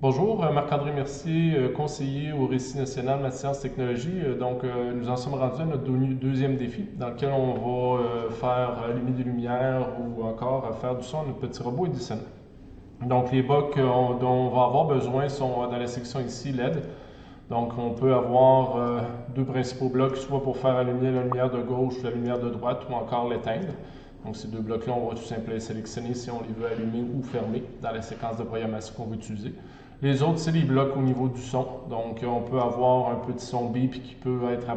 Bonjour, Marc-André Mercier, conseiller au Récit national Maths Sciences Technologies. Nous en sommes rendus à notre deuxième défi, dans lequel on va faire allumer des lumières ou encore faire du son à notre petit robot Edison. Donc, les bocs dont on va avoir besoin sont dans la section ici LED. Donc, on peut avoir deux principaux blocs, soit pour faire allumer la lumière de gauche ou la lumière de droite, ou encore l'éteindre. Donc, ces deux blocs-là, on va tout simplement les sélectionner si on les veut allumer ou fermer dans la séquence de programmation qu'on veut utiliser. Les autres, c'est les blocs au niveau du son. Donc, on peut avoir un petit son bip qui peut être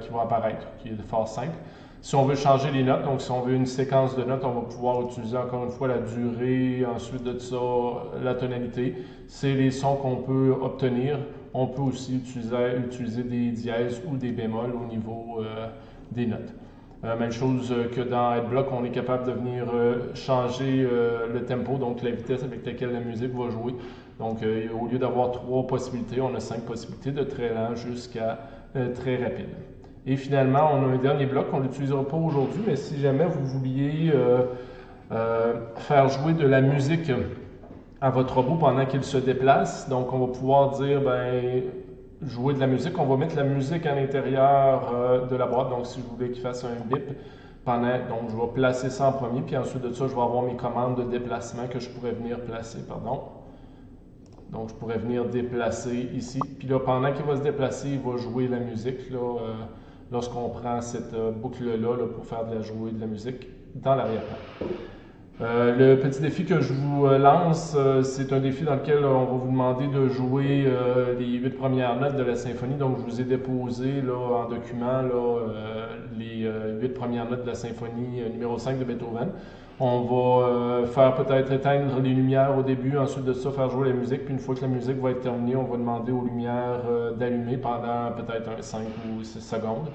qui va apparaître, qui est fort simple. Si on veut changer les notes, donc si on veut une séquence de notes, on va pouvoir utiliser encore une fois la durée, ensuite de ça, la tonalité. C'est les sons qu'on peut obtenir. On peut aussi utiliser des dièses ou des bémols au niveau des notes. Même chose que dans AdBlock, on est capable de venir changer le tempo, donc la vitesse avec laquelle la musique va jouer. Donc, au lieu d'avoir 3 possibilités, on a 5 possibilités, de très lent jusqu'à très rapide. Et finalement, on a un dernier bloc qu'on n'utilisera pas aujourd'hui, mais si jamais vous vouliez faire jouer de la musique à votre robot pendant qu'il se déplace, donc on va pouvoir dire, jouer de la musique, on va mettre la musique à l'intérieur de la boîte. Donc, si je voulais qu'il fasse un bip, donc je vais placer ça en premier, puis ensuite de ça, je vais avoir mes commandes de déplacement que je pourrais venir placer, pardon. Donc, je pourrais venir déplacer ici. Puis là, pendant qu'il va se déplacer, il va jouer la musique, lorsqu'on prend cette boucle-là pour faire jouer de la musique dans l'arrière-plan. Le petit défi que je vous lance, c'est un défi dans lequel on va vous demander de jouer les 8 premières notes de la symphonie. Donc, je vous ai déposé en document les 8 premières notes de la symphonie numéro 5 de Beethoven. On va faire peut-être éteindre les lumières au début, ensuite de ça faire jouer la musique, puis une fois que la musique va être terminée, on va demander aux lumières d'allumer pendant peut-être 5 ou 6 secondes.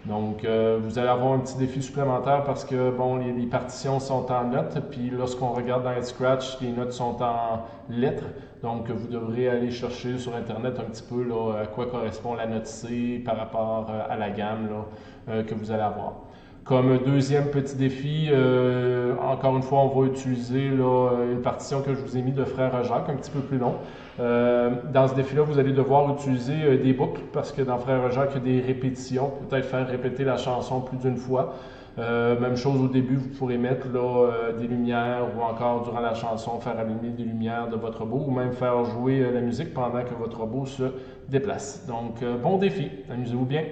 Donc, vous allez avoir un petit défi supplémentaire parce que, bon, les partitions sont en notes, puis lorsqu'on regarde dans Scratch, les notes sont en lettres. Donc, vous devrez aller chercher sur Internet un petit peu à quoi correspond la note C par rapport à la gamme que vous allez avoir. Comme deuxième petit défi, encore une fois, on va utiliser une partition que je vous ai mis de Frère Jacques, un petit peu plus long. Dans ce défi-là, vous allez devoir utiliser des boucles, parce que dans Frère Jacques, il y a des répétitions, peut-être faire répéter la chanson plus d'une fois. Même chose au début, vous pourrez mettre des lumières ou encore durant la chanson faire allumer des lumières de votre robot ou même faire jouer la musique pendant que votre robot se déplace. Donc, bon défi, amusez-vous bien.